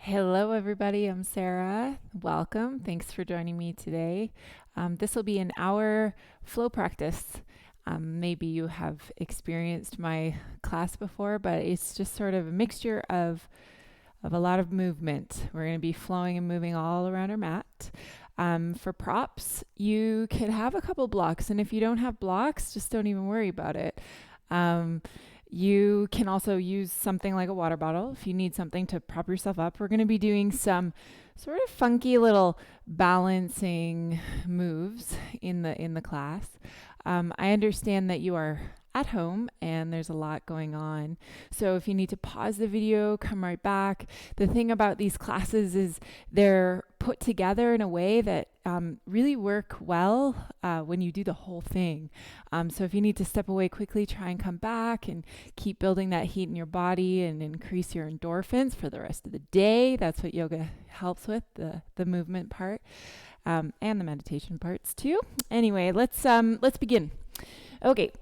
Hello, everybody. I'm Sarah. Welcome. Thanks for joining me today. This will be an hour flow practice. Maybe you have experienced my class before, but it's just sort of a mixture of a lot of movement. We're going to be flowing and moving all around our mat. For props, you could have a couple blocks, and if you don't have blocks, just don't even worry about it. You can also use something like a water bottle if you need something to prop yourself up. We're going to be doing some sort of funky little balancing moves in the class. I understand that you are at home and there's a lot going on. So if you need to pause the video, come right back. The thing about these classes is they're put together in a way that really work well when you do the whole thing. So if you need to step away quickly, try and come back and keep building that heat in your body and increase your endorphins for the rest of the day. That's what yoga helps with, the movement part and the meditation parts too. Anyway, let's begin. Okay.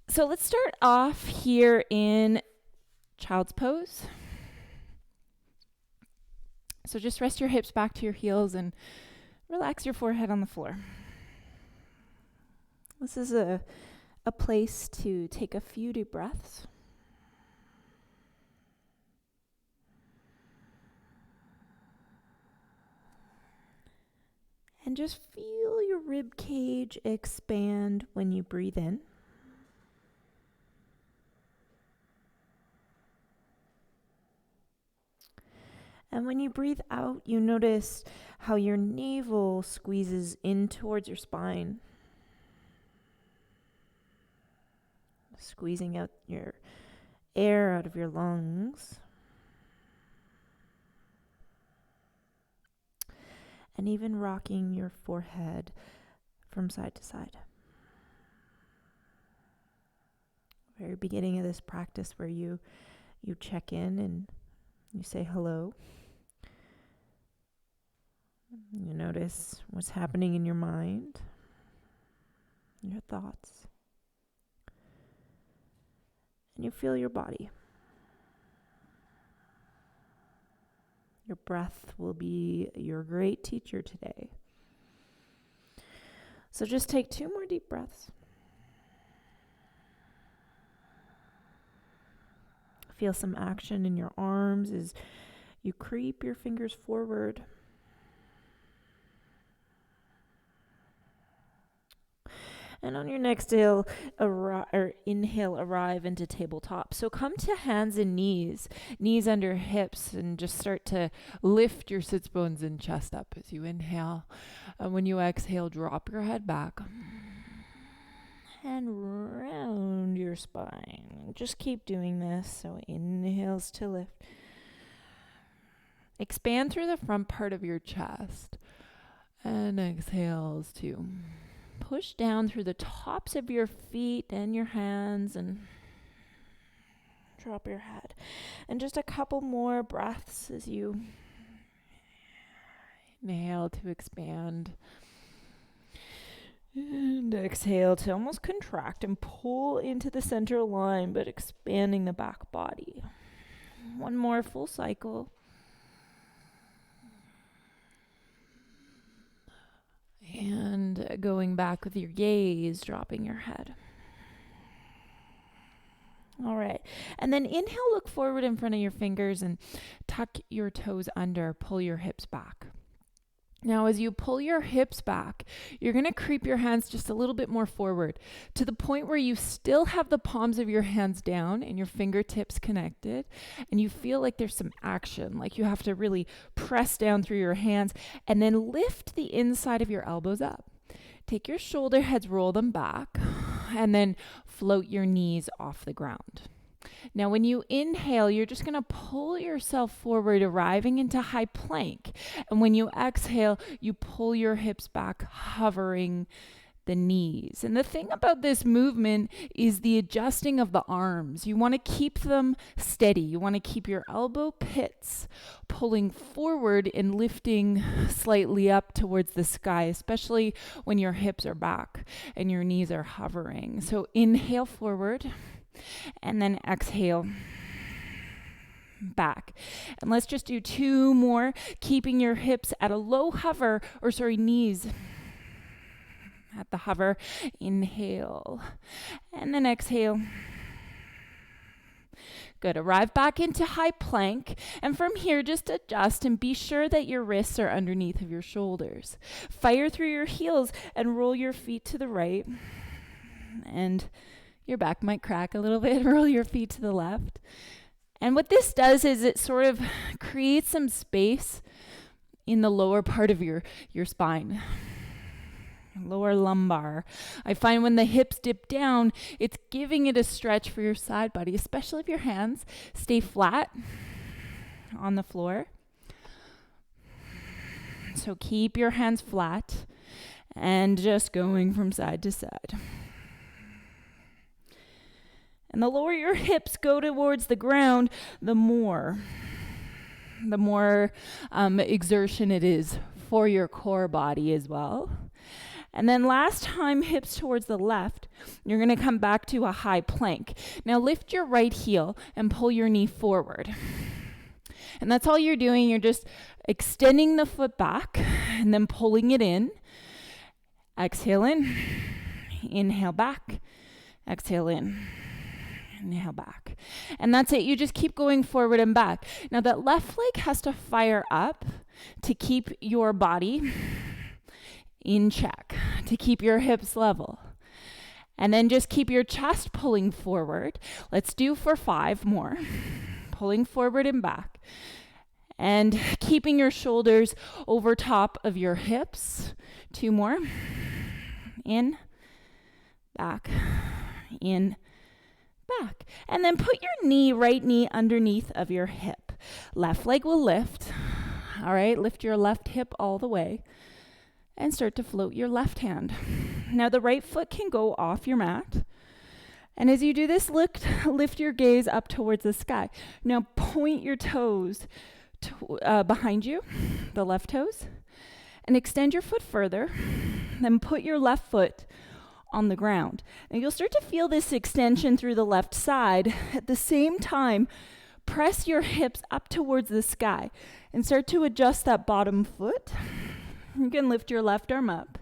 So let's start off here in child's pose. So just rest your hips back to your heels and relax your forehead on the floor. This is a place to take a few deep breaths. And just feel your rib cage expand when you breathe in. And when you breathe out, you notice how your navel squeezes in towards your spine, squeezing out your air out of your lungs, and even rocking your forehead from side to side. Very beginning of this practice where you check in and you say hello. You notice what's happening in your mind, your thoughts, and you feel your body. Your breath will be your great teacher today. So just take 2 more deep breaths. Feel some action in your arms as you creep your fingers forward. And on your next inhale, arrive into tabletop. So come to hands and knees under hips, and just start to lift your sits bones and chest up as you inhale. And when you exhale, drop your head back and round your spine. Just keep doing this. So inhales to lift. Expand through the front part of your chest. And exhales to push down through the tops of your feet and your hands and drop your head. And just a couple more breaths as you inhale to expand. And exhale to almost contract and pull into the center line, but expanding the back body. One more full cycle. And going back with your gaze, dropping your head. All right. And then inhale, look forward in front of your fingers and tuck your toes under, pull your hips back. Now, as you pull your hips back, you're going to creep your hands just a little bit more forward to the point where you still have the palms of your hands down and your fingertips connected, and you feel like there's some action, like you have to really press down through your hands, and then lift the inside of your elbows up. Take your shoulder heads, roll them back, and then float your knees off the ground. Now, when you inhale, you're just going to pull yourself forward, arriving into high plank. And when you exhale, you pull your hips back, hovering the knees. And the thing about this movement is the adjusting of the arms. You want to keep them steady. You want to keep your elbow pits pulling forward and lifting slightly up towards the sky, especially when your hips are back and your knees are hovering. So inhale forward. And then exhale back. And let's just do 2 more, keeping your hips at a low hover, knees at the hover. Inhale, and then exhale. Good. Arrive back into high plank. And from here, just adjust and be sure that your wrists are underneath of your shoulders. Fire through your heels and roll your feet to the right. And your back might crack a little bit. Roll your feet to the left. And what this does is it sort of creates some space in the lower part of your spine. Lower lumbar. I find when the hips dip down, it's giving it a stretch for your side body, especially if your hands stay flat on the floor. So keep your hands flat and just going from side to side. And the lower your hips go towards the ground, the more exertion it is for your core body as well. And then last time, hips towards the left, you're going to come back to a high plank. Now lift your right heel and pull your knee forward. And that's all you're doing. You're just extending the foot back and then pulling it in. Exhale in, inhale back, exhale in, inhale back. And that's it. You just keep going forward and back. Now that left leg has to fire up to keep your body in check, to keep your hips level. And then just keep your chest pulling forward. Let's do for 5 more. Pulling forward and back. And keeping your shoulders over top of your hips. 2 more. In, back, in, back. And then put your right knee underneath of your hip. Left leg will lift. All right, lift your left hip all the way. And start to float your left hand. Now the right foot can go off your mat. And as you do this, lift your gaze up towards the sky. Now point your toes behind you, the left toes, and extend your foot further. Then put your left foot on the ground. And you'll start to feel this extension through the left side. At the same time, press your hips up towards the sky and start to adjust that bottom foot. You can lift your left arm up.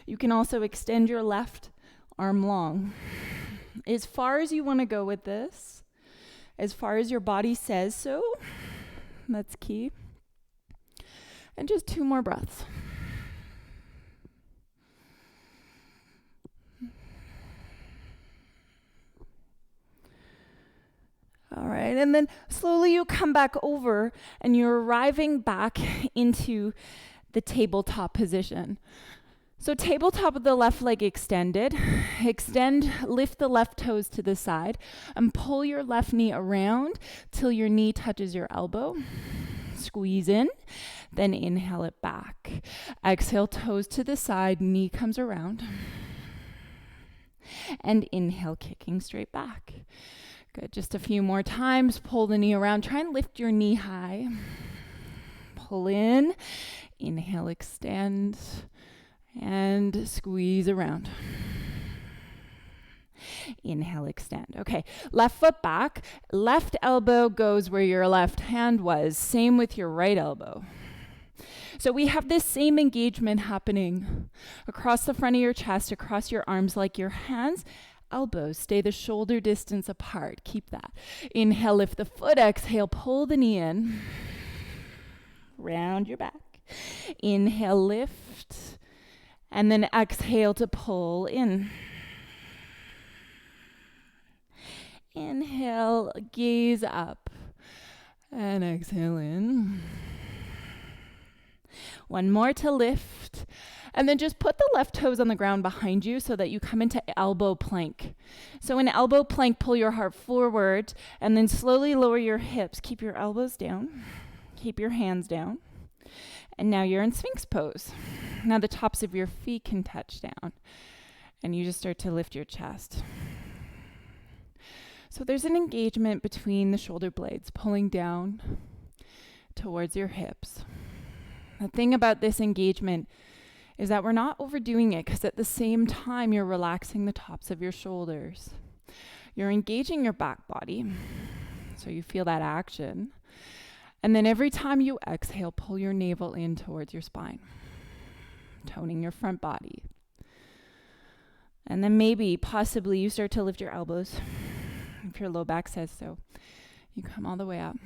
You can also extend your left arm long. As far as you want to go with this, as far as your body says so, that's key. And just 2 more breaths. All right, and then slowly you come back over and you're arriving back into the tabletop position. So tabletop with the left leg extended. Lift the left toes to the side and pull your left knee around till your knee touches your elbow. Squeeze in, then inhale it back. Exhale, toes to the side, knee comes around. And inhale, kicking straight back. Good, just a few more times. Pull the knee around. Try and lift your knee high. Pull in. Inhale, extend, and squeeze around. Inhale, extend. Okay, left foot back. Left elbow goes where your left hand was. Same with your right elbow. So we have this same engagement happening across the front of your chest, across your arms, like your hands, elbows stay the shoulder distance apart. Keep that. Inhale, lift the foot. Exhale, pull the knee in. Round your back. Inhale, lift, and then exhale to pull in. Inhale, gaze up, and exhale in. One more to lift, and then just put the left toes on the ground behind you so that you come into elbow plank. So in elbow plank, pull your heart forward, and then slowly lower your hips. Keep your elbows down, keep your hands down. And now you're in Sphinx pose. Now the tops of your feet can touch down. And you just start to lift your chest. So there's an engagement between the shoulder blades, pulling down towards your hips. The thing about this engagement is that we're not overdoing it, because at the same time you're relaxing the tops of your shoulders. You're engaging your back body, so you feel that action. And then every time you exhale, pull your navel in towards your spine, toning your front body. And then maybe, possibly, you start to lift your elbows. If your low back says so, you come all the way up.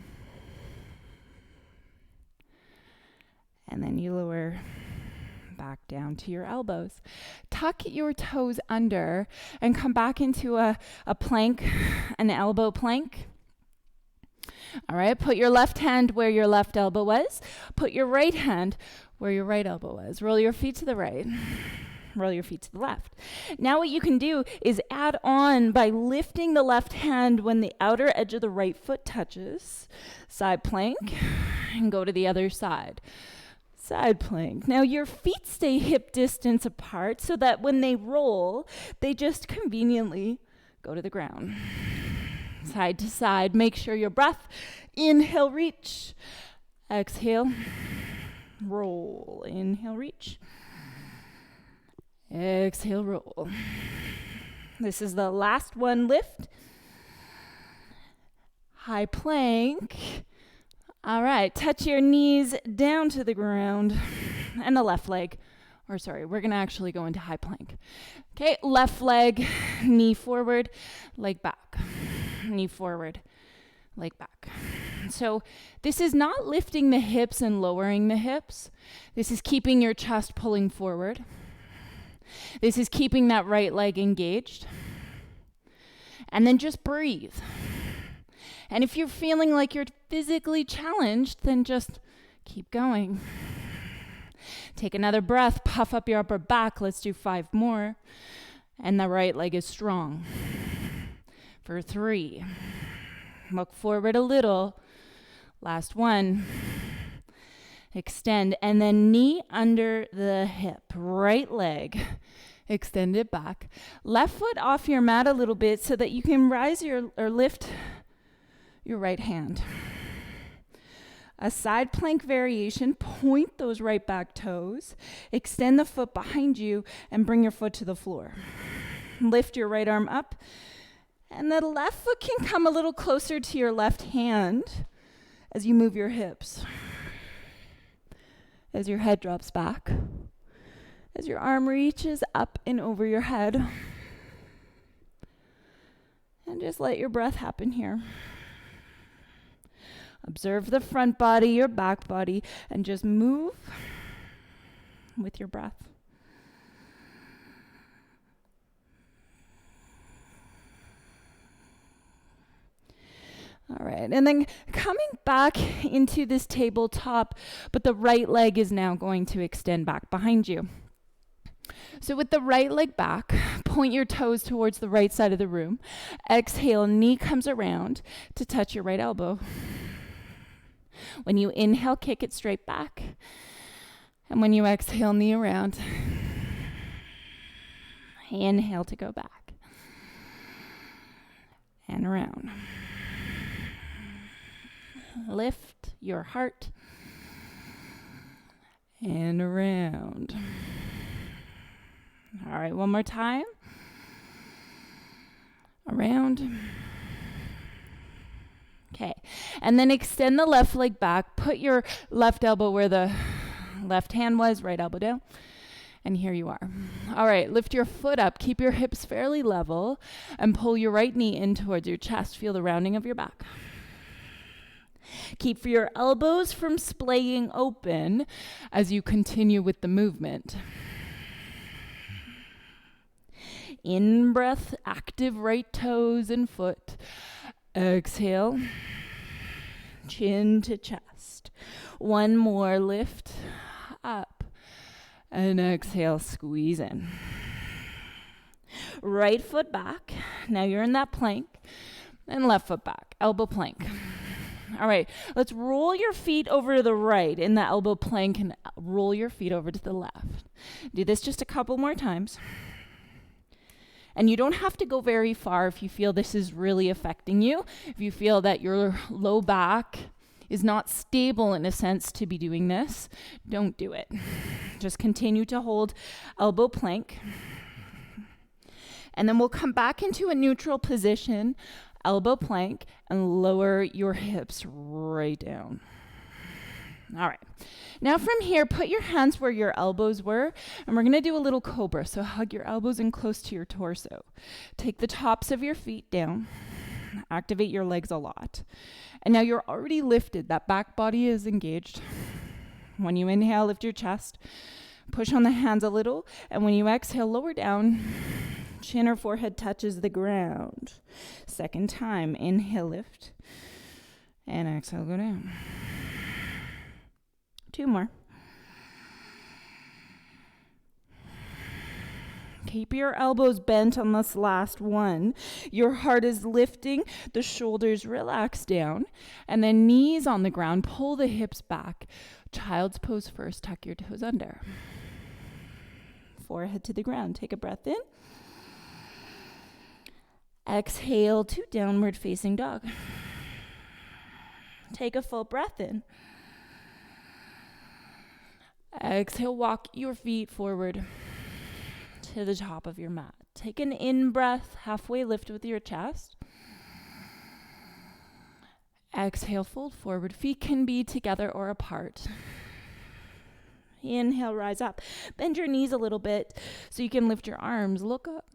And then you lower back down to your elbows. Tuck your toes under and come back into a plank, an elbow plank. All right, put your left hand where your left elbow was. Put your right hand where your right elbow was. Roll your feet to the right. Roll your feet to the left. Now what you can do is add on by lifting the left hand when the outer edge of the right foot touches. Side plank, and go to the other side. Side plank. Now your feet stay hip distance apart so that when they roll, they just conveniently go to the ground. Side to side. Make sure your breath. Inhale, reach. Exhale, roll. Inhale, reach. Exhale, roll. This is the last one. Lift. High plank. All right, touch your knees down to the ground and the left leg. We're going to actually go into high plank. Okay, left leg, knee forward, leg back. Knee forward, leg back. So this is not lifting the hips and lowering the hips. This is keeping your chest pulling forward. This is keeping that right leg engaged. And then just breathe. And if you're feeling like you're physically challenged, then just keep going. Take another breath, puff up your upper back. Let's do 5 more. And the right leg is strong. For 3. Look forward a little. Last one. Extend. And then knee under the hip. Right leg. Extend it back. Left foot off your mat a little bit so that you can rise or lift your right hand. A side plank variation. Point those right back toes. Extend the foot behind you and bring your foot to the floor. Lift your right arm up. And the left foot can come a little closer to your left hand as you move your hips. As your head drops back. As your arm reaches up and over your head. And just let your breath happen here. Observe the front body, your back body, and just move with your breath. All right, and then coming back into this tabletop, but the right leg is now going to extend back behind you. So with the right leg back, point your toes towards the right side of the room. Exhale, knee comes around to touch your right elbow. When you inhale, kick it straight back. And when you exhale, knee around. Inhale to go back. And around. Lift your heart. And around. All right, one more time. Around. Okay, and then extend the left leg back. Put your left elbow where the left hand was, right elbow down. And here you are. All right, lift your foot up. Keep your hips fairly level and pull your right knee in towards your chest. Feel the rounding of your back. Keep your elbows from splaying open as you continue with the movement. In breath, active right toes and foot. Exhale, chin to chest. One more, lift up. And exhale, squeeze in. Right foot back. Now you're in that plank. And left foot back, elbow plank. All right, let's roll your feet over to the right in the elbow plank and roll your feet over to the left. Do this just a couple more times. And you don't have to go very far if you feel this is really affecting you. If you feel that your low back is not stable in a sense to be doing this, don't do it. Just continue to hold elbow plank. And then we'll come back into a neutral position, elbow plank, and lower your hips right down. All right. Now from here, put your hands where your elbows were, and we're going to do a little cobra. So hug your elbows in close to your torso. Take the tops of your feet down. Activate your legs a lot. And now you're already lifted. That back body is engaged. When you inhale, lift your chest. Push on the hands a little. And when you exhale, lower down. Chin or forehead touches the ground. Second time. Inhale, lift. And exhale, go down. 2 more. Keep your elbows bent on this last one. Your heart is lifting, the shoulders relax down, and then knees on the ground, pull the hips back. Child's pose first, tuck your toes under. Forehead to the ground, take a breath in. Exhale to downward facing dog. Take a full breath in. Exhale, walk your feet forward to the top of your mat. Take an in-breath, halfway lift with your chest. Exhale, fold forward. Feet can be together or apart. Inhale, rise up. Bend your knees a little bit so you can lift your arms. Look up.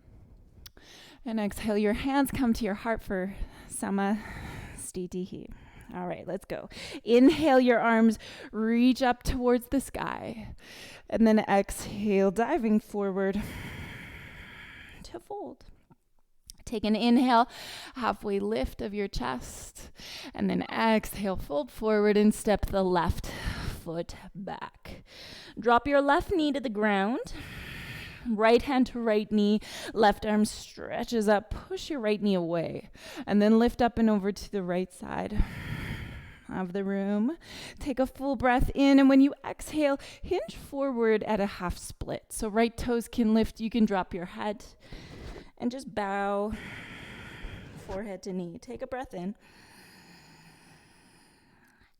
And exhale, your hands come to your heart for Samastitihi. All right, let's go. Inhale your arms, reach up towards the sky. And then exhale, diving forward to fold. Take an inhale, halfway lift of your chest. And then exhale, fold forward and step the left foot back. Drop your left knee to the ground. Right hand to right knee, left arm stretches up, push your right knee away, and then lift up and over to the right side of the room. Take a full breath in, and when you exhale, hinge forward at a half split. So right toes can lift, you can drop your head, and just bow, forehead to knee. Take a breath in.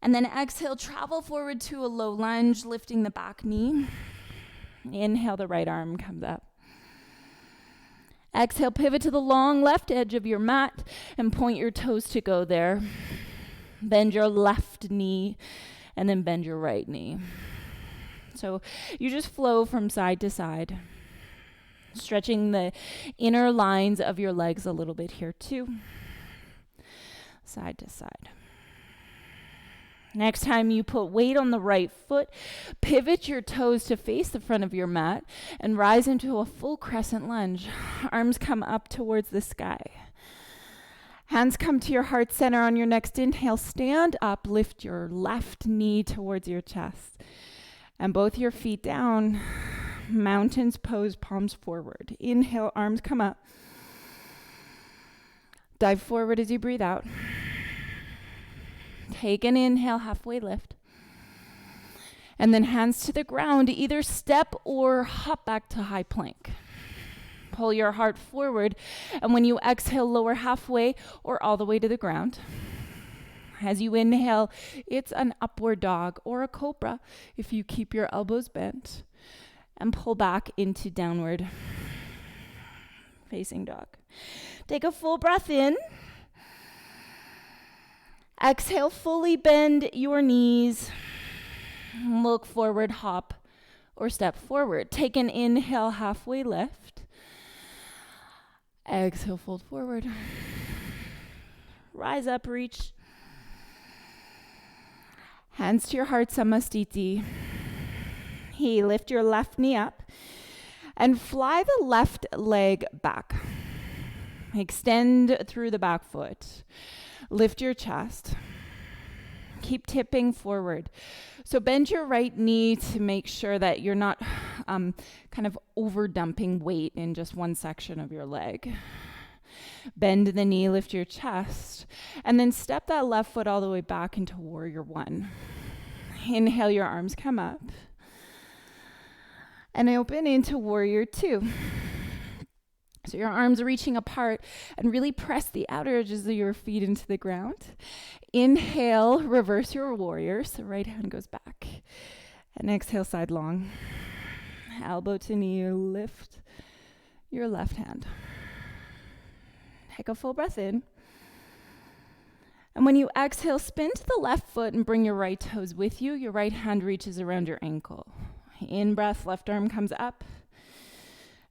And then exhale, travel forward to a low lunge, lifting the back knee. Inhale, the right arm comes up. Exhale, pivot to the long left edge of your mat and point your toes to go there. Bend your left knee and then bend your right knee. So you just flow from side to side, stretching the inner lines of your legs a little bit here too. Side to side. Next time you put weight on the right foot, pivot your toes to face the front of your mat and rise into a full crescent lunge. Arms come up towards the sky. Hands come to your heart center on your next inhale. Stand up, lift your left knee towards your chest. And both your feet down. Mountains pose, palms forward. Inhale, arms come up. Dive forward as you breathe out. Take an inhale, halfway lift. And then hands to the ground, either step or hop back to high plank. Pull your heart forward, and when you exhale, lower halfway or all the way to the ground. As you inhale, it's an upward dog or a cobra if you keep your elbows bent, and pull back into downward facing dog. Take a full breath in. Exhale, fully bend your knees. Look forward, hop, or step forward. Take an inhale, halfway lift. Exhale, fold forward. Rise up, reach. Hands to your heart, Samastiti. Lift your left knee up and fly the left leg back. Extend through the back foot. Lift your chest. Keep tipping forward. So bend your right knee to make sure that you're not kind of over dumping weight in just one section of your leg. Bend the knee, lift your chest, and then step that left foot all the way back into warrior one. Inhale, your arms come up. And open into warrior two. So your arms reaching apart and really press the outer edges of your feet into the ground. Inhale, reverse your warrior. So right hand goes back. And exhale, side long. Elbow to knee, lift your left hand. Take a full breath in. And when you exhale, spin to the left foot and bring your right toes with you. Your right hand reaches around your ankle. In breath, left arm comes up.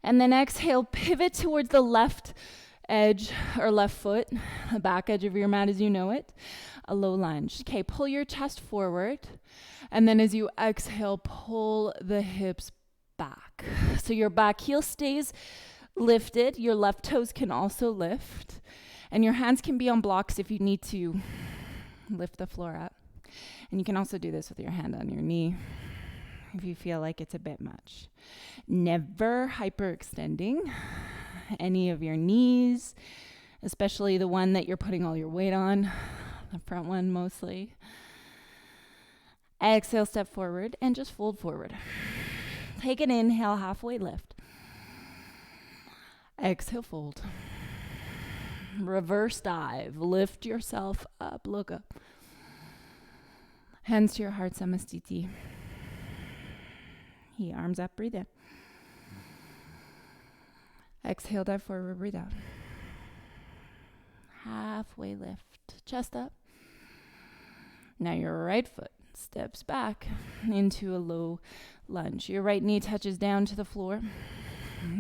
And then exhale, pivot towards the left edge or left foot, the back edge of your mat as you know it, a low lunge. Okay, pull your chest forward. And then as you exhale, pull the hips back. So your back heel stays lifted. Your left toes can also lift. And your hands can be on blocks if you need to lift the floor up. And you can also do this with your hand on your knee if you feel like it's a bit much. Never hyperextending any of your knees, especially the one that you're putting all your weight on, the front one mostly. Exhale, step forward and just fold forward. Take an inhale, halfway lift. Exhale, fold. Reverse dive. Lift yourself up. Look up. Hands to your heart, Samastiti. Arms up, breathe in. Exhale, dive forward, breathe out. Halfway lift. Chest up. Now your right foot steps back into a low lunge. Your right knee touches down to the floor.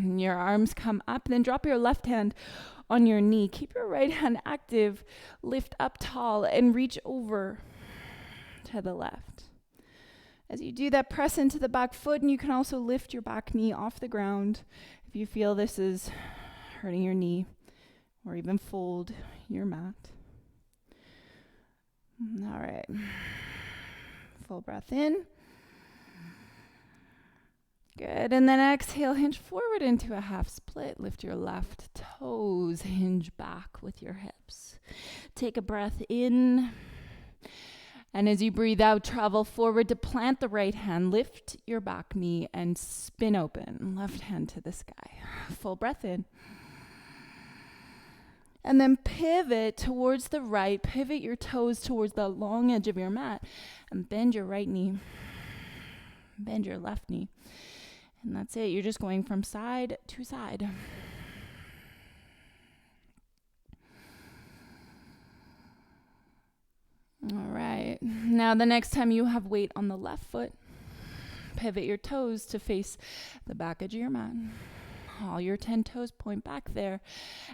Your arms come up, then drop your left hand on your knee. Keep your right hand active. Lift up tall and reach over to the left. As you do that, press into the back foot, and you can also lift your back knee off the ground if you feel this is hurting your knee, or even fold your mat. All right. Full breath in. Good. And then exhale, hinge forward into a half split. Lift your left toes, hinge back with your hips. Take a breath in. And as you breathe out, travel forward to plant the right hand. Lift your back knee and spin open. Left hand to the sky. Full breath in. And then pivot towards the right. Pivot your toes towards the long edge of your mat. And bend your right knee. Bend your left knee. And that's it. You're just going from side to side. All right. Now the next time you have weight on the left foot, pivot your toes to face the back edge of your mat. All your 10 toes point back there.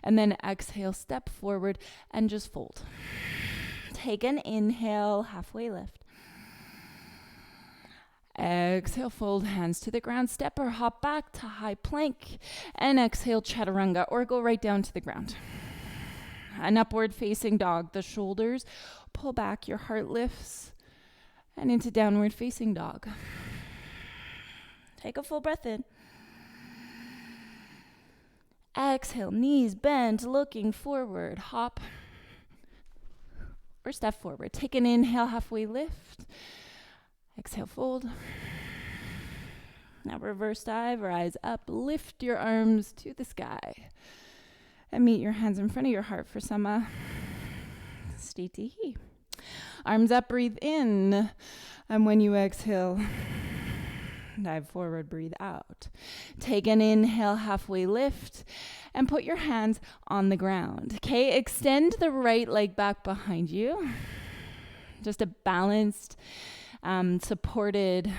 And then exhale, step forward and just fold. Take an inhale, halfway lift. Exhale, fold hands to the ground. Step or hop back to high plank. And exhale, chaturanga, or go right down to the ground. An upward facing dog. The shoulders pull back, your heart lifts, and into downward facing dog. Take a full breath in. Exhale, knees bent, looking forward. Hop or step forward. Take an inhale, halfway lift. Exhale, fold. Now reverse dive, rise up, lift your arms to the sky. And meet your hands in front of your heart for Sama Stiti. Arms up, breathe in. And when you exhale, dive forward, breathe out. Take an inhale, halfway lift, and put your hands on the ground. Okay, extend the right leg back behind you. Just a balanced, supported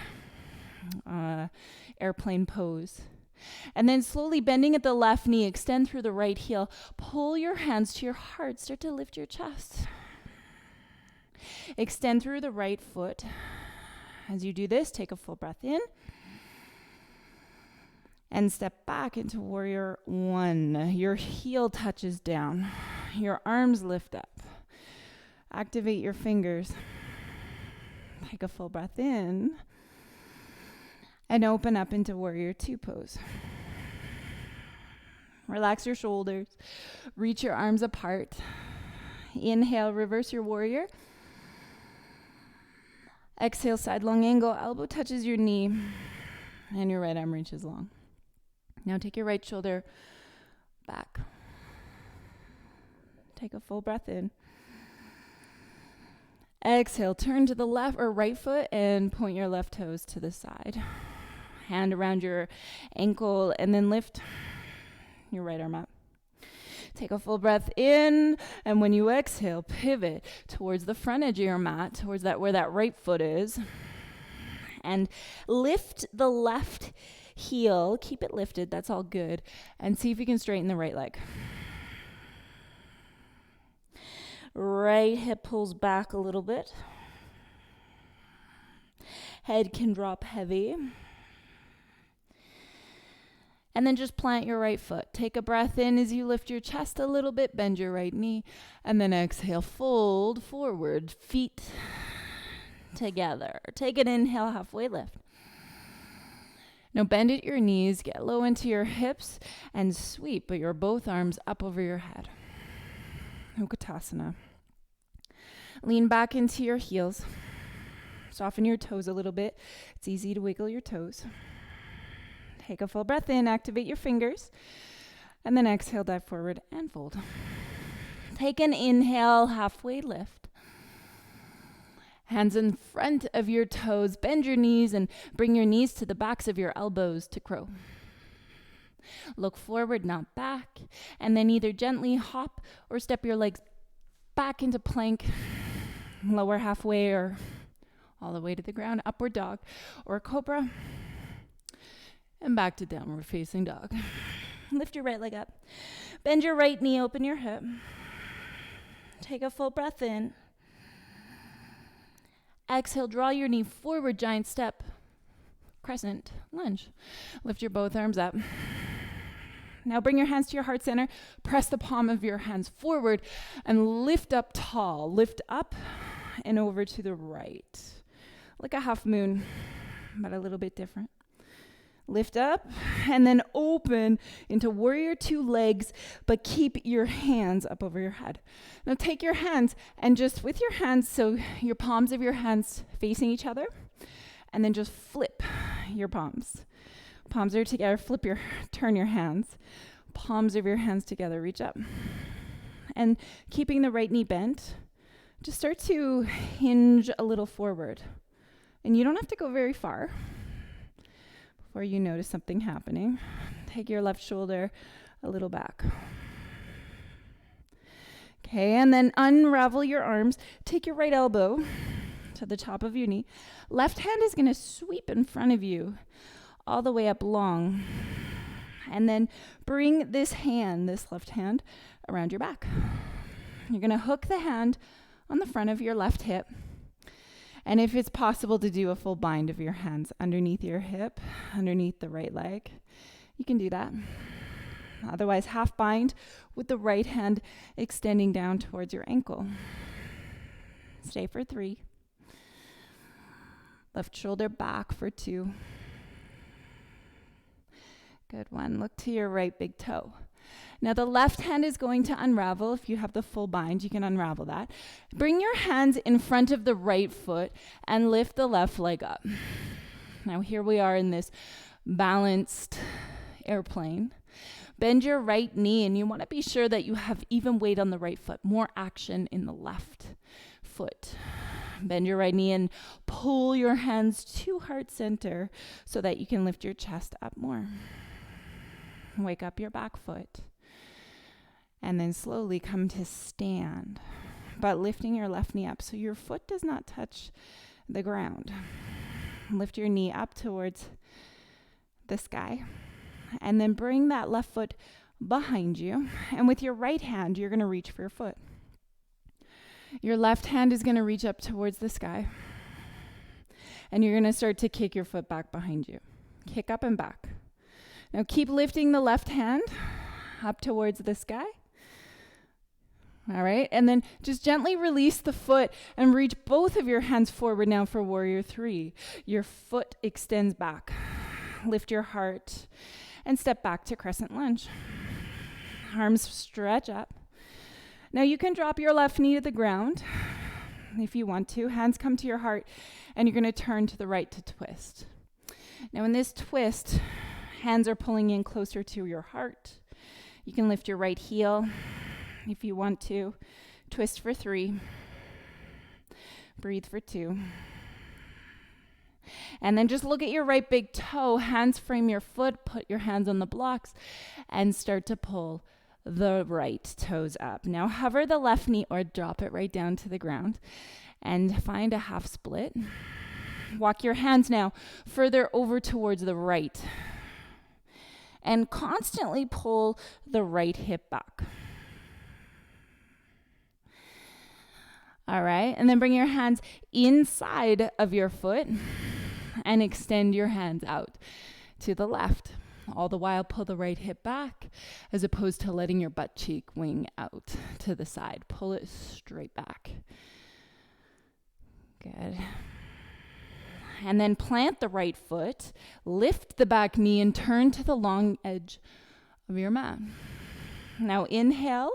airplane pose. And then slowly bending at the left knee, extend through the right heel. Pull your hands to your heart. Start to lift your chest. Extend through the right foot. As you do this, take a full breath in. And step back into warrior one. Your heel touches down. Your arms lift up. Activate your fingers. Take a full breath in. And open up into warrior two pose. Relax your shoulders. Reach your arms apart. Inhale, reverse your warrior. Exhale, side long angle. Elbow touches your knee. And your right arm reaches long. Now take your right shoulder back. Take a full breath in. Exhale, turn to the left or right foot and point your left toes to the side. Hand around your ankle and then lift your right arm up. Take a full breath in, and when you exhale, pivot towards the front edge of your mat, towards that where that right foot is, and lift the left heel. Keep it lifted, that's all good, and see if you can straighten the right leg. Right hip pulls back a little bit. Head can drop heavy. And then just plant your right foot. Take a breath in as you lift your chest a little bit, bend your right knee, and then exhale, fold forward, feet together. Take an inhale, halfway lift. Now bend at your knees, get low into your hips, and sweep your both arms up over your head. Utkatasana. Lean back into your heels. Soften your toes a little bit. It's easy to wiggle your toes. Take a full breath in, activate your fingers, and then exhale, dive forward and fold. Take an inhale, halfway lift. Hands in front of your toes, bend your knees and bring your knees to the backs of your elbows to crow. Look forward, not back, and then either gently hop or step your legs back into plank, lower halfway or all the way to the ground, upward dog or cobra, and back to downward facing dog. Lift your right leg up, bend your right knee, open your hip. Take a full breath in. Exhale, draw your knee forward, giant step, crescent lunge. Lift your both arms up. Now bring your hands to your heart center. Press the palm of your hands forward and lift up tall. Lift up and over to the right. Like a half moon, but a little bit different. Lift up and then open into warrior two legs, but keep your hands up over your head. Now take your hands and just with your hands, so your palms of your hands facing each other, and then just flip your palms. Palms are together, turn your hands. Palms of your hands together, reach up. And keeping the right knee bent, just start to hinge a little forward. And you don't have to go very far before you notice something happening. Take your left shoulder a little back. Okay, and then unravel your arms. Take your right elbow to the top of your knee. Left hand is going to sweep in front of you all the way up long. And then bring this left hand, around your back. You're going to hook the hand on the front of your left hip. And if it's possible to do a full bind of your hands underneath your hip, underneath the right leg, you can do that. Otherwise, half bind with the right hand extending down towards your ankle. Stay for 3. Left shoulder back for 2. Good one. Look to your right big toe. Now the left hand is going to unravel. If you have the full bind, you can unravel that. Bring your hands in front of the right foot and lift the left leg up. Now here we are in this balanced airplane. Bend your right knee, and you want to be sure that you have even weight on the right foot, more action in the left foot. Bend your right knee and pull your hands to heart center so that you can lift your chest up more. Wake up your back foot. And then slowly come to stand, but lifting your left knee up so your foot does not touch the ground. Lift your knee up towards the sky, and then bring that left foot behind you. And with your right hand, you're going to reach for your foot. Your left hand is going to reach up towards the sky, and you're going to start to kick your foot back behind you. Kick up and back. Now keep lifting the left hand up towards the sky. All right, and then just gently release the foot and reach both of your hands forward now for warrior 3. Your foot extends back. Lift your heart and step back to crescent lunge. Arms stretch up. Now you can drop your left knee to the ground if you want to. Hands come to your heart, and you're going to turn to the right to twist. Now in this twist, hands are pulling in closer to your heart. You can lift your right heel if you want to. Twist for 3. Breathe for 2. And then just look at your right big toe. Hands frame your foot. Put your hands on the blocks and start to pull the right toes up. Now hover the left knee or drop it right down to the ground and find a half split. Walk your hands now further over towards the right and constantly pull the right hip back. All right, and then bring your hands inside of your foot and extend your hands out to the left. All the while, pull the right hip back as opposed to letting your butt cheek wing out to the side. Pull it straight back. Good. And then plant the right foot, lift the back knee, and turn to the long edge of your mat. Now inhale,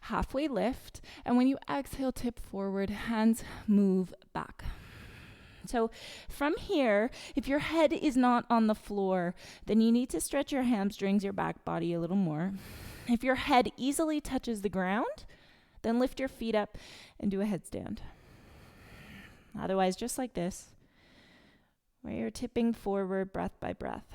halfway lift, and when you exhale, tip forward, hands move back. So from here, if your head is not on the floor, then you need to stretch your hamstrings, your back body a little more. If your head easily touches the ground, then lift your feet up and do a headstand. Otherwise, just like this, where you're tipping forward breath by breath.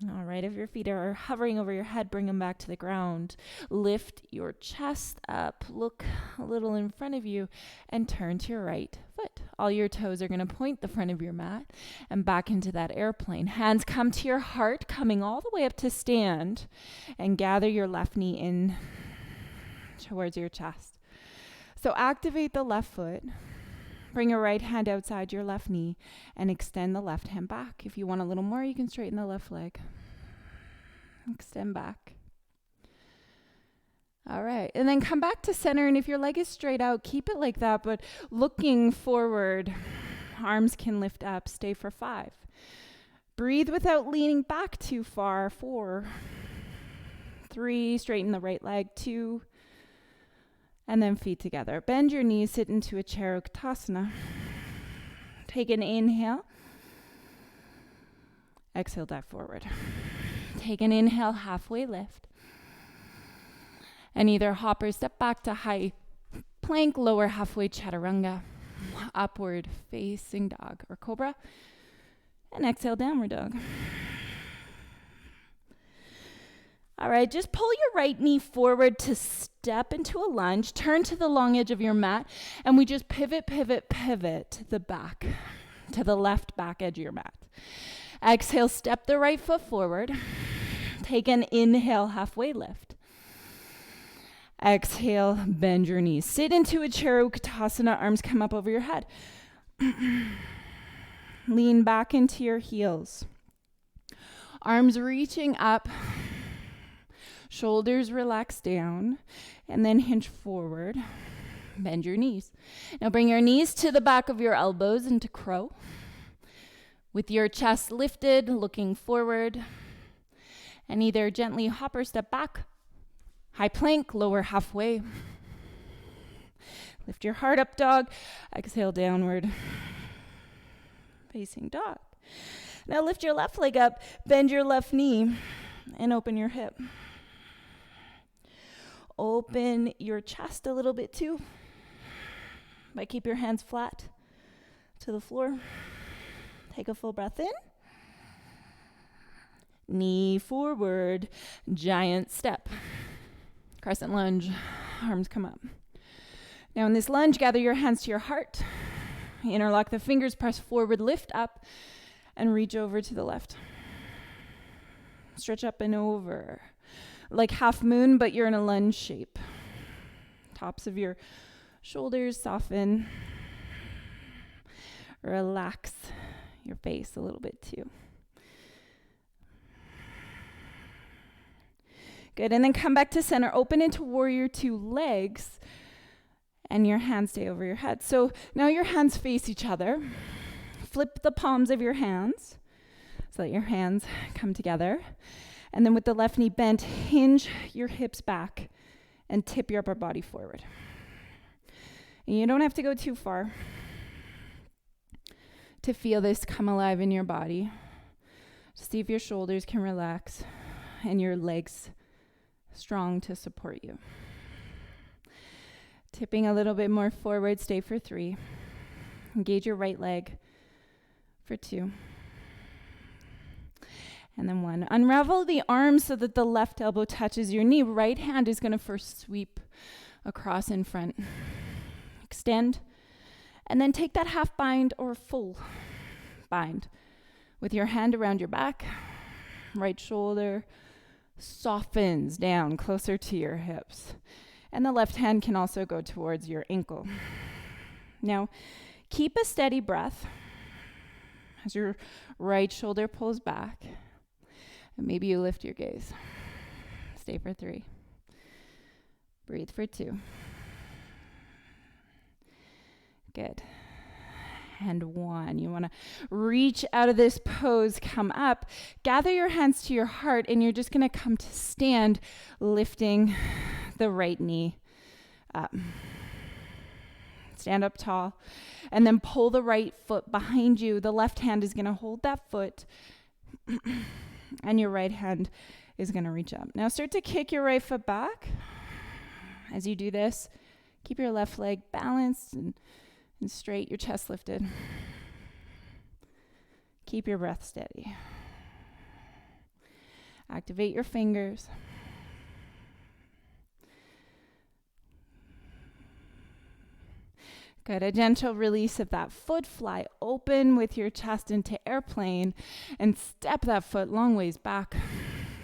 All right, if your feet are hovering over your head, bring them back to the ground. Lift your chest up, look a little in front of you, and turn to your right foot. All your toes are going to point the front of your mat and back into that airplane. Hands come to your heart, coming all the way up to stand, and gather your left knee in towards your chest. So activate the left foot. Bring your right hand outside your left knee and extend the left hand back. If you want a little more, you can straighten the left leg. Extend back. All right. And then come back to center. And if your leg is straight out, keep it like that, but looking forward. Arms can lift up. Stay for 5. Breathe without leaning back too far. 4, 3, straighten the right leg. 2, and then feet together. Bend your knees, sit into a chair uttanasana. Take an inhale. Exhale, dive forward. Take an inhale, halfway lift. And either hop or step back to high plank, lower halfway chaturanga, upward facing dog or cobra. And exhale, downward dog. All right, just pull your right knee forward to step into a lunge. Turn to the long edge of your mat, and we just pivot the back to the left back edge of your mat. Exhale, step the right foot forward. Take an inhale, halfway lift. Exhale, bend your knees. Sit into a chair uttanasana, arms come up over your head. Lean back into your heels. Arms reaching up. Shoulders relax down, and then hinge forward. Bend your knees. Now bring your knees to the back of your elbows into crow. With your chest lifted, looking forward. And either gently hop or step back. High plank, lower halfway. Lift your heart up, dog. Exhale, downward. Facing dog. Now lift your left leg up, bend your left knee, and open your hip. Open your chest a little bit too. But keep your hands flat to the floor. Take a full breath in. Knee forward, giant step. Crescent lunge, arms come up. Now in this lunge, gather your hands to your heart. Interlock the fingers, press forward, lift up, and reach over to the left. Stretch up and over. Like half moon, but you're in a lunge shape. Tops of your shoulders soften. Relax your face a little bit too. Good, and then come back to center. Open into warrior 2, legs, and your hands stay over your head. So now your hands face each other. Flip the palms of your hands so that your hands come together. And then with the left knee bent, hinge your hips back and tip your upper body forward. And you don't have to go too far to feel this come alive in your body. Just see if your shoulders can relax and your legs strong to support you. Tipping a little bit more forward, stay for 3. Engage your right leg for 2. And then 1. Unravel the arms so that the left elbow touches your knee. Right hand is going to first sweep across in front. Extend. And then take that half bind or full bind with your hand around your back. Right shoulder softens down closer to your hips. And the left hand can also go towards your ankle. Now, keep a steady breath as your right shoulder pulls back. And maybe you lift your gaze. Stay for 3. Breathe for 2. Good. And 1. You want to reach out of this pose, come up, gather your hands to your heart, and you're just going to come to stand, lifting the right knee up. Stand up tall, and then pull the right foot behind you. The left hand is going to hold that foot, and your right hand is going to reach up. Now start to kick your right foot back. As you do this, keep your left leg balanced and straight, your chest lifted. Keep your breath steady. Activate your fingers. Good. A gentle release of that foot. Fly open with your chest into airplane and step that foot long ways back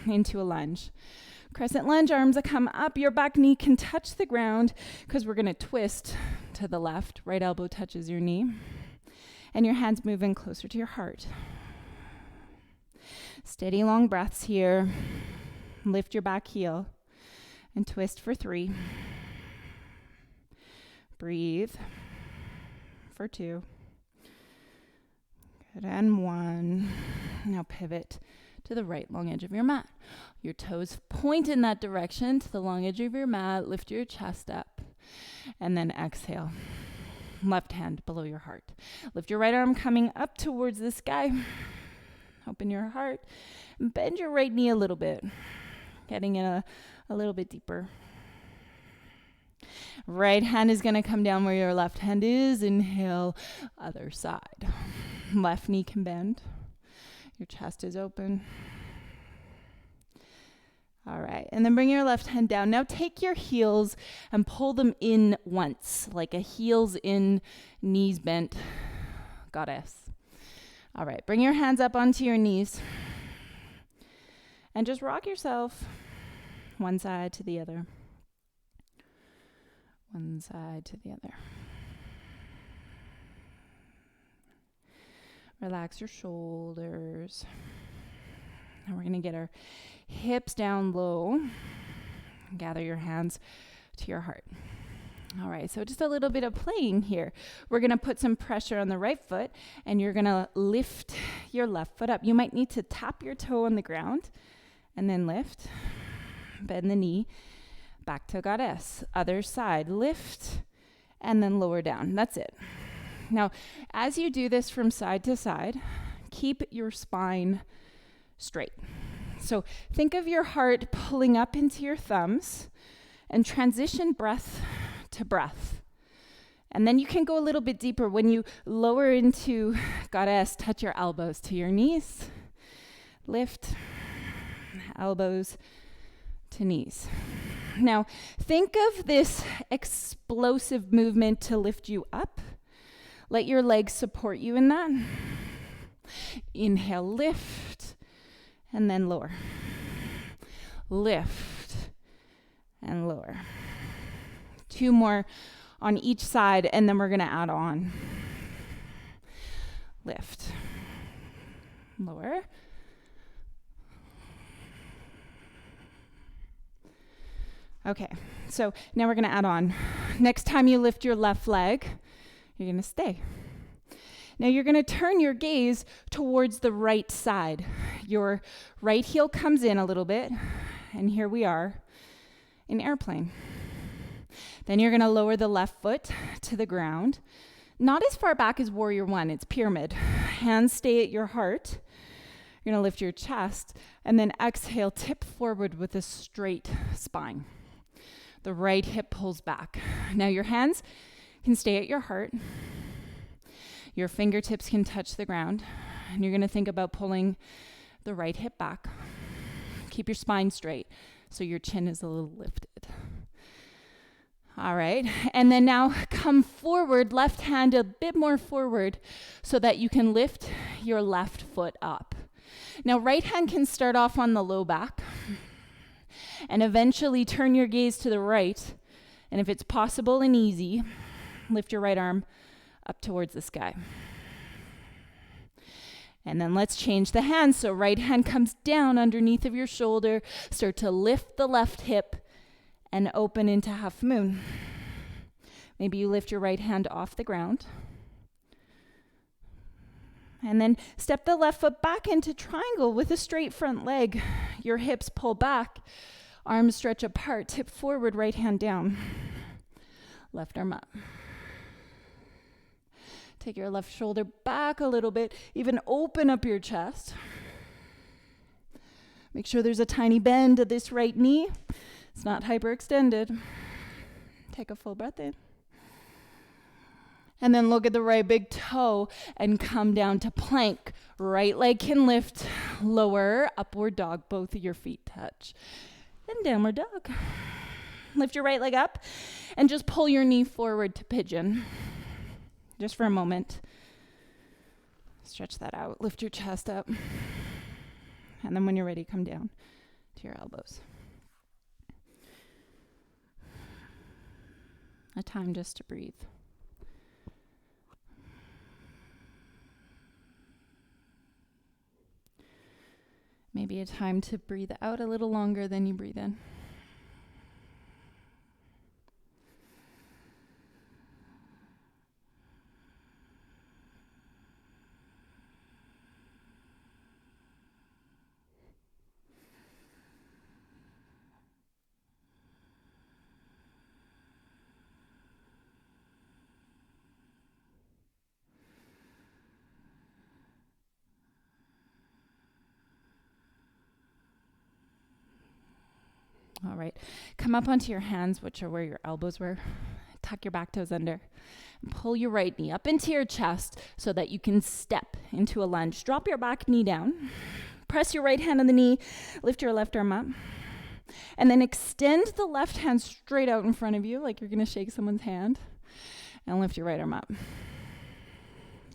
into a lunge. Crescent lunge, arms that come up. Your back knee can touch the ground because we're going to twist to the left. Right elbow touches your knee. And your hands move in closer to your heart. Steady long breaths here. Lift your back heel and twist for 3. Breathe for 2. Good, and 1. Now pivot to the right long edge of your mat. Your toes point in that direction to the long edge of your mat. Lift your chest up. And then exhale. Left hand below your heart. Lift your right arm coming up towards the sky. Open your heart. And bend your right knee a little bit. Getting in a little bit deeper. Right hand is going to come down where your left hand is. Inhale, other side. Left knee can bend. Your chest is open. All right, and then bring your left hand down. Now take your heels and pull them in once, like a heels in, knees bent goddess. All right, bring your hands up onto your knees. And just rock yourself one side to the other. One side to the other. Relax your shoulders. Now we're going to get our hips down low. Gather your hands to your heart. All right, so just a little bit of playing here. We're going to put some pressure on the right foot, and you're going to lift your left foot up. You might need to tap your toe on the ground, and then lift. Bend the knee. Back to goddess. Other side. Lift, and then lower down. That's it. Now, as you do this from side to side, keep your spine straight. So think of your heart pulling up into your thumbs and transition breath to breath. And then you can go a little bit deeper. When you lower into goddess, touch your elbows to your knees. Lift, elbows to knees. Now, think of this explosive movement to lift you up. Let your legs support you in that. Inhale, lift, and then lower. Lift, and lower. 2 more on each side, and then we're going to add on. Lift, lower. Okay, so now we're going to add on. Next time you lift your left leg, you're going to stay. Now you're going to turn your gaze towards the right side. Your right heel comes in a little bit, and here we are in airplane. Then you're going to lower the left foot to the ground. Not as far back as warrior 1, it's pyramid. Hands stay at your heart. You're going to lift your chest, and then exhale, tip forward with a straight spine. The right hip pulls back. Now your hands can stay at your heart. Your fingertips can touch the ground. And you're going to think about pulling the right hip back. Keep your spine straight so your chin is a little lifted. All right. And then now come forward, left hand a bit more forward so that you can lift your left foot up. Now, right hand can start off on the low back and eventually turn your gaze to the right. And if it's possible and easy, lift your right arm up towards the sky. And then let's change the hand. So right hand comes down underneath of your shoulder. Start to lift the left hip and open into half moon. Maybe you lift your right hand off the ground. And then step the left foot back into triangle with a straight front leg. Your hips pull back, arms stretch apart, tip forward, right hand down. Left arm up. Take your left shoulder back a little bit, even open up your chest. Make sure there's a tiny bend to this right knee. It's not hyperextended. Take a full breath in. And then look at the right big toe and come down to plank. Right leg can lift, lower, upward dog, both of your feet touch. And downward dog. Lift your right leg up and just pull your knee forward to pigeon. Just for a moment. Stretch that out. Lift your chest up. And then when you're ready, come down to your elbows. A time just to breathe. Maybe a time to breathe out a little longer than you breathe in. All right, come up onto your hands, which are where your elbows were. Tuck your back toes under. And pull your right knee up into your chest so that you can step into a lunge. Drop your back knee down. Press your right hand on the knee. Lift your left arm up. And then extend the left hand straight out in front of you like you're going to shake someone's hand. And lift your right arm up.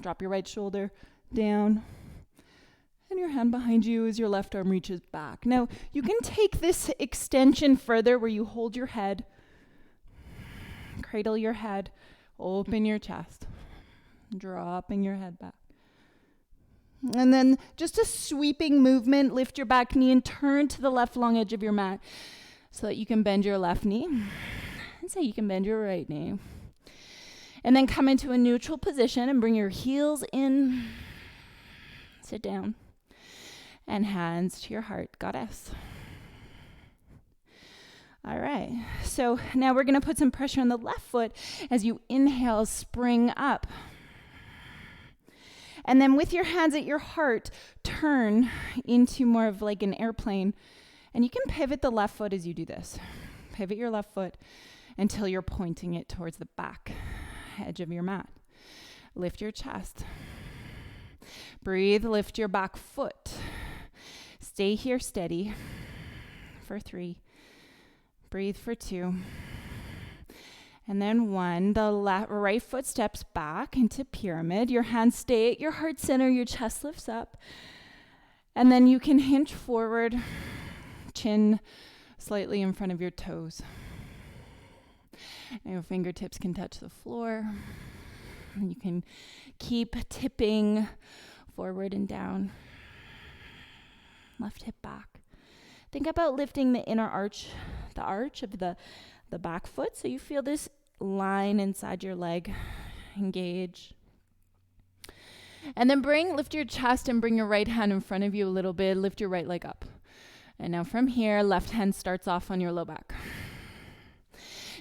Drop your right shoulder down. And your hand behind you as your left arm reaches back. Now, you can take this extension further where you hold your head, cradle your head, open your chest, dropping your head back. And then just a sweeping movement, lift your back knee and turn to the left long edge of your mat so that you can bend your left knee and so you can bend your right knee. And then come into a neutral position and bring your heels in. Sit down. And hands to your heart, goddess. All right, so now we're gonna put some pressure on the left foot as you inhale, spring up. And then with your hands at your heart, turn into more of like an airplane. And you can pivot the left foot as you do this. Pivot your left foot until you're pointing it towards the back edge of your mat. Lift your chest. Breathe, lift your back foot. Stay here steady for 3. Breathe for 2. And then 1. The right foot steps back into pyramid. Your hands stay at your heart center. Your chest lifts up. And then you can hinge forward, chin slightly in front of your toes. And your fingertips can touch the floor. And you can keep tipping forward and down. Left hip back. Think about lifting the inner arch, the arch of the back foot. So you feel this line inside your leg engage. And then lift your chest and bring your right hand in front of you a little bit. Lift your right leg up. And now from here, left hand starts off on your low back.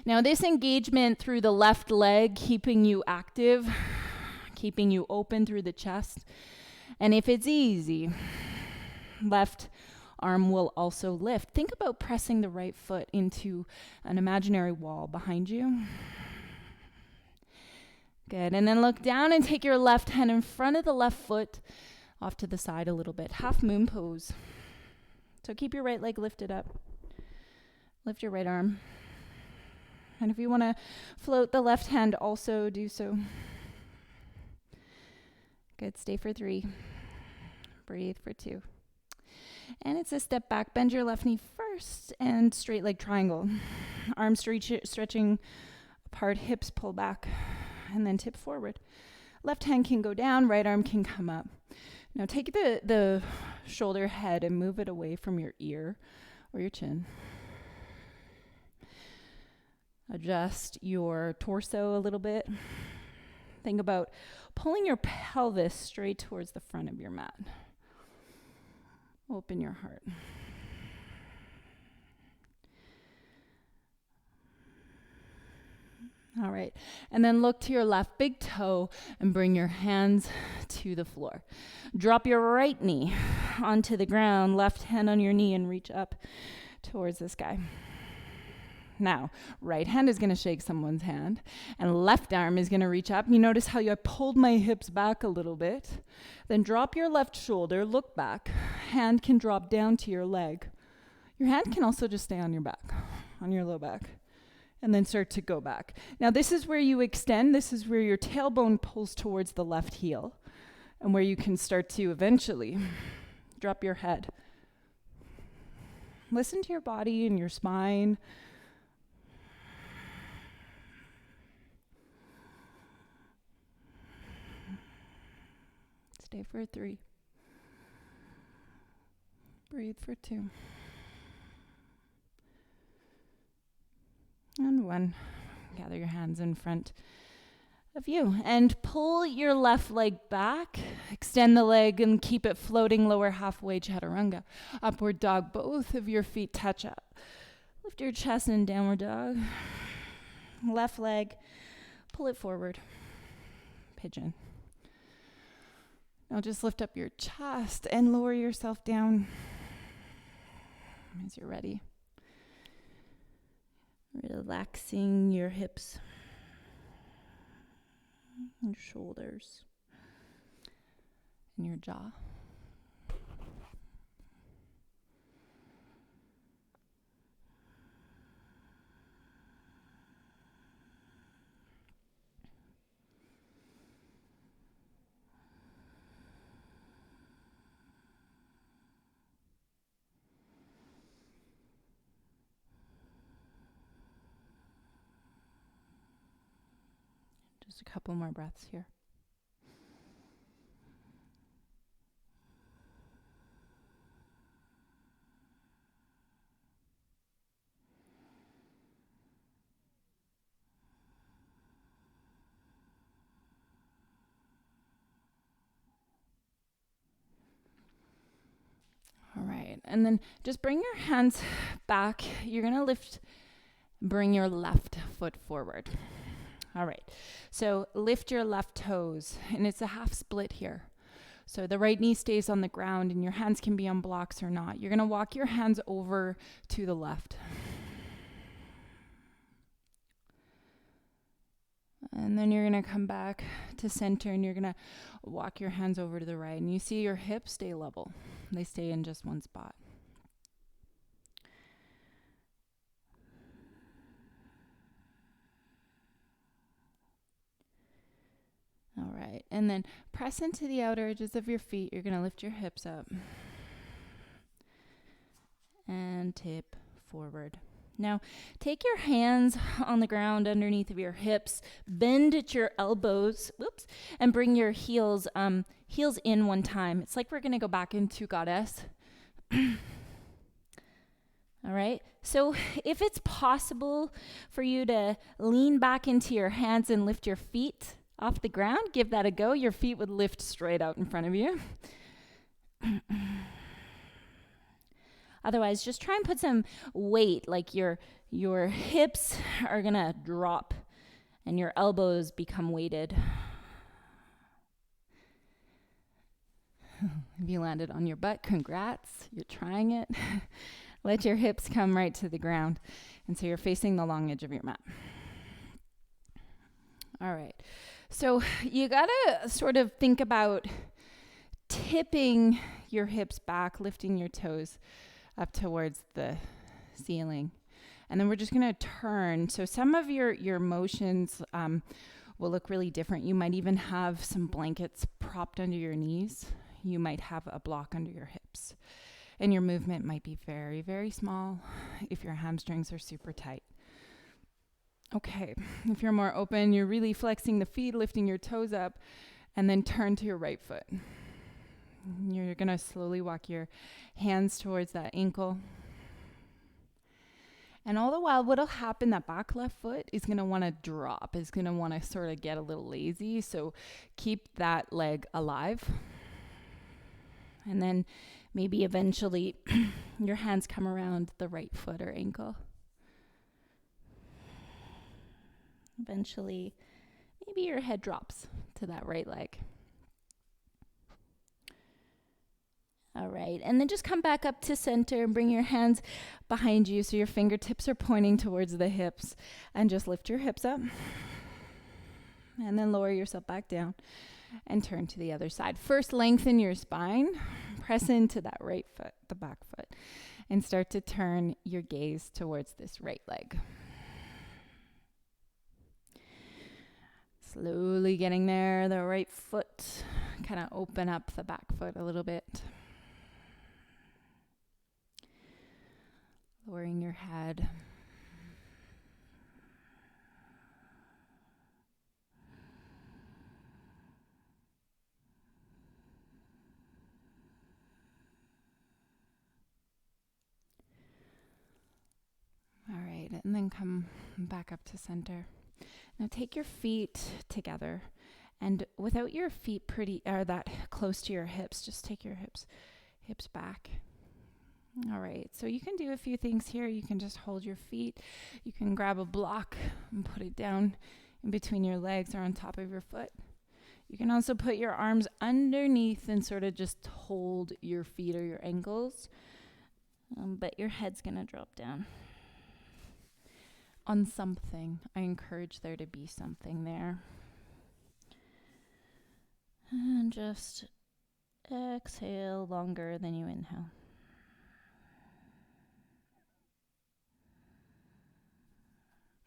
Now this engagement through the left leg, keeping you active, keeping you open through the chest. And if it's easy, left arm will also lift. Think about pressing the right foot into an imaginary wall behind you. Good. And then look down and take your left hand in front of the left foot, off to the side a little bit. Half moon pose. So keep your right leg lifted up. Lift your right arm. And if you want to float the left hand, also do so. Good. Stay for 3. Breathe for 2. And it's a step back. Bend your left knee first and straight leg triangle. Arms stretching apart, hips pull back, and then tip forward. Left hand can go down, right arm can come up. Now take the shoulder head and move it away from your ear or your chin. Adjust your torso a little bit. Think about pulling your pelvis straight towards the front of your mat. Open your heart. All right. And then look to your left big toe and bring your hands to the floor. Drop your right knee onto the ground, left hand on your knee, and reach up towards the sky. Now, right hand is going to shake someone's hand, and left arm is going to reach up. You notice how I pulled my hips back a little bit. Then drop your left shoulder, look back. Hand can drop down to your leg. Your hand can also just stay on your back, on your low back, and then start to go back. Now, this is where you extend. This is where your tailbone pulls towards the left heel, and where you can start to eventually drop your head. Listen to your body and your spine. Stay for 3. Breathe for 2. And 1. Gather your hands in front of you and pull your left leg back. Extend the leg and keep it floating lower halfway, chaturanga. Upward dog, both of your feet touch up. Lift your chest in downward dog. Left leg, pull it forward. Pigeon. Now just lift up your chest and lower yourself down as you're ready. Relaxing your hips, your shoulders, and your jaw. Just a couple more breaths here. All right, and then just bring your hands back. You're gonna bring your left foot forward. All right, so lift your left toes, and it's a half split here. So the right knee stays on the ground, and your hands can be on blocks or not. You're gonna walk your hands over to the left. And then you're gonna come back to center, and you're gonna walk your hands over to the right. And you see your hips stay level. They stay in just one spot. All right, and then press into the outer edges of your feet. You're going to lift your hips up and tip forward. Now, take your hands on the ground underneath of your hips, bend at your elbows, and bring your heels in one time. It's like we're going to go back into Goddess. All right, so if it's possible for you to lean back into your hands and lift your feet off the ground, give that a go. Your feet would lift straight out in front of you. Otherwise, just try and put some weight, like your hips are gonna drop and your elbows become weighted. If you landed on your butt, congrats, you're trying it. Let your hips come right to the ground. And so you're facing the long edge of your mat. All right. So you gotta sort of think about tipping your hips back, lifting your toes up towards the ceiling. And then we're just going to turn. So some of your motions will look really different. You might even have some blankets propped under your knees. You might have a block under your hips. And your movement might be very, very small if your hamstrings are super tight. Okay, if you're more open, you're really flexing the feet, lifting your toes up, and then turn to your right foot. You're going to slowly walk your hands towards that ankle. And all the while, what'll happen, that back left foot is going to want to drop, is going to want to sort of get a little lazy. So keep that leg alive. And then maybe eventually your hands come around the right foot or ankle. Eventually, maybe your head drops to that right leg. All right, and then just come back up to center and bring your hands behind you so your fingertips are pointing towards the hips, and just lift your hips up and then lower yourself back down and turn to the other side. First, lengthen your spine, press into that right foot, the back foot, and start to turn your gaze towards this right leg. Slowly getting there, the right foot, kind of open up the back foot a little bit. Lowering your head. All right, and then come back up to center. Now take your feet together, and without your feet that close to your hips, just take your hips back. All right, so you can do a few things here. You can just hold your feet. You can grab a block and put it down in between your legs or on top of your foot. You can also put your arms underneath and sort of just hold your feet or your ankles, but your head's going to drop down on something. I encourage there to be something there. And just exhale longer than you inhale.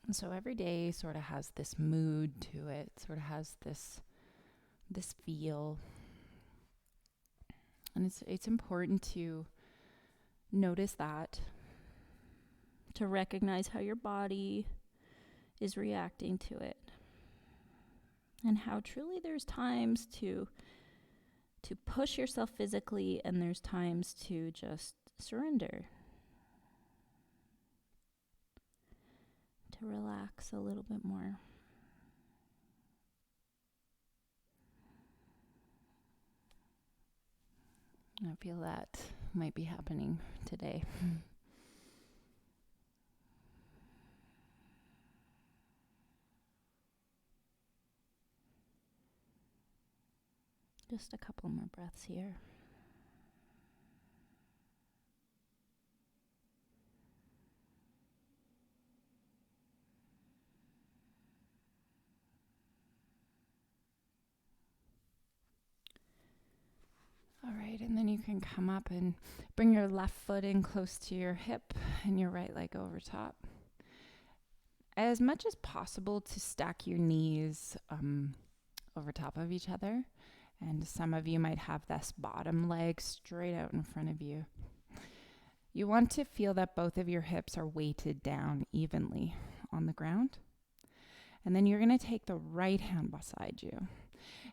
And so every day sort of has this mood to it, sort of has this feel. And it's important to notice that, to recognize how your body is reacting to it, and how truly there's times to push yourself physically, and there's times to just surrender, to relax a little bit more. I feel that might be happening today. Just a couple more breaths here. All right, and then you can come up and bring your left foot in close to your hip and your right leg over top. As much as possible to stack your knees over top of each other. And some of you might have this bottom leg straight out in front of you. You want to feel that both of your hips are weighted down evenly on the ground. And then you're going to take the right hand beside you.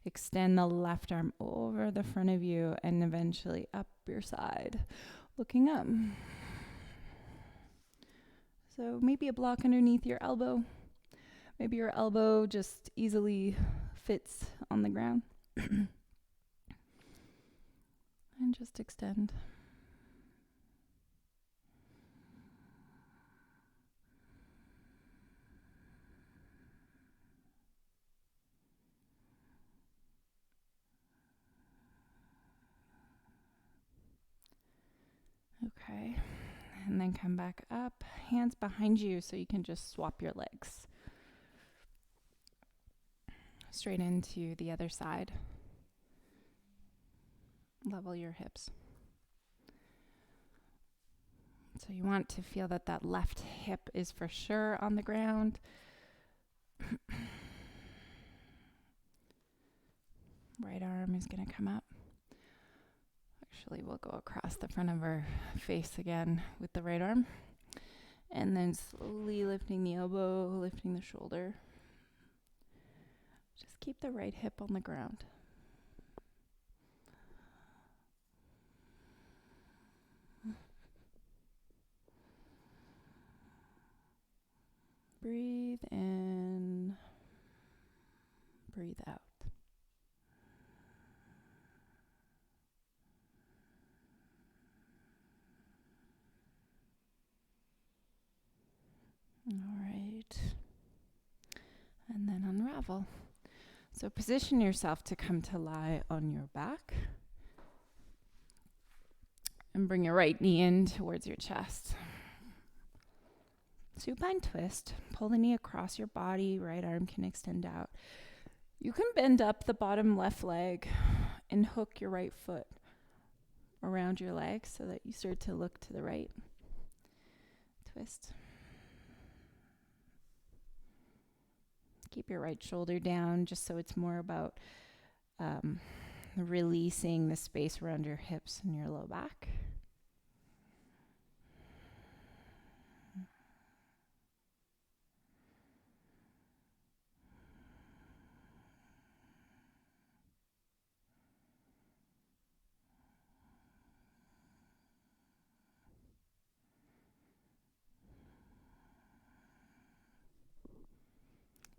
Extend the left arm over the front of you and eventually up your side, looking up. So maybe a block underneath your elbow. Maybe your elbow just easily fits on the ground. And just extend. Okay, and then come back up, hands behind you so you can just swap your legs. straight into the other side. Level your hips. So you want to feel that that left hip is for sure on the ground. Right arm is going to come up. Actually, we'll go across the front of our face again with the right arm. And then slowly lifting the elbow, lifting the shoulder. Just keep the right hip on the ground. Breathe in, breathe out. All right. And then unravel. So position yourself to come to lie on your back. And bring your right knee in towards your chest. Supine twist. Pull the knee across your body. Right arm can extend out. You can bend up the bottom left leg and hook your right foot around your leg so that you start to look to the right. Twist. Keep your right shoulder down just so it's more about releasing the space around your hips and your low back.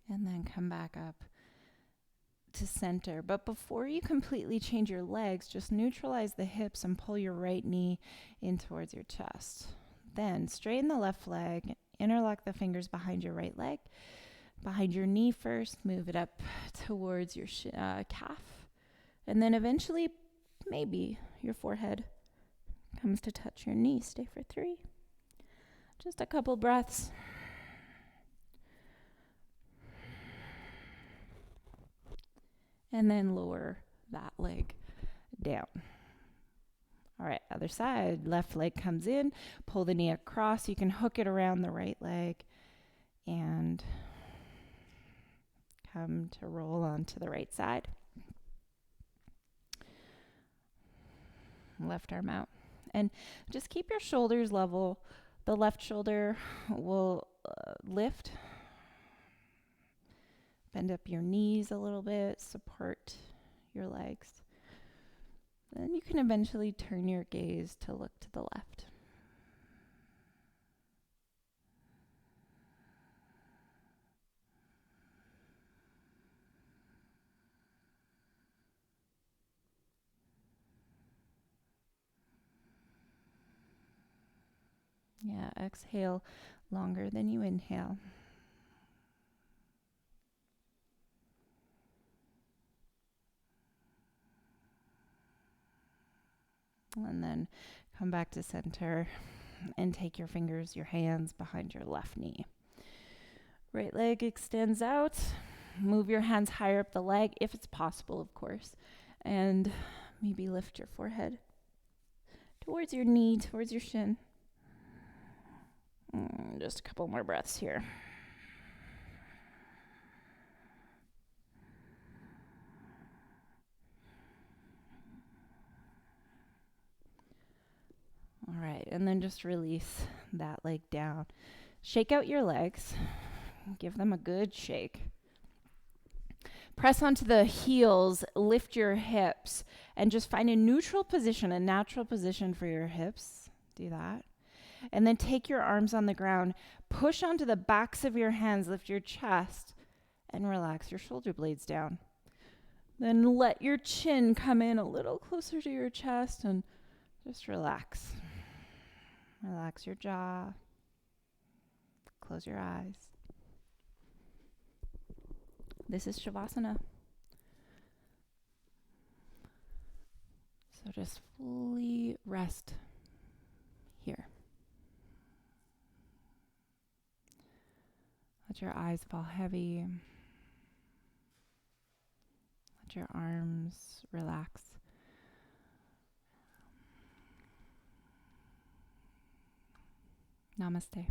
And then come back up to center. But before you completely change your legs, just neutralize the hips and pull your right knee in towards your chest. Then straighten the left leg, interlock the fingers behind your right leg, behind your knee first, move it up towards your calf. And then eventually, maybe your forehead comes to touch your knee. Stay for 3. Just a couple breaths. And then lower that leg down. All right, other side. Left leg comes in. Pull the knee across. You can hook it around the right leg and come to roll onto the right side. Left arm out. And just keep your shoulders level. The left shoulder will lift. Bend up your knees a little bit, support your legs. Then you can eventually turn your gaze to look to the left. Yeah, exhale longer than you inhale. And then come back to center and take your fingers, your hands behind your left knee. Right leg extends out. Move your hands higher up the leg, if it's possible, of course. And maybe lift your forehead towards your knee, towards your shin. Just a couple more breaths here. All right, and then just release that leg down. Shake out your legs. Give them a good shake. Press onto the heels, lift your hips, and just find a neutral position, a natural position for your hips. Do that. And then take your arms on the ground. Push onto the backs of your hands, lift your chest, and relax your shoulder blades down. Then let your chin come in a little closer to your chest and just relax. Relax your jaw. Close your eyes. This is Shavasana. So just fully rest here. Let your eyes fall heavy. Let your arms relax. Namaste.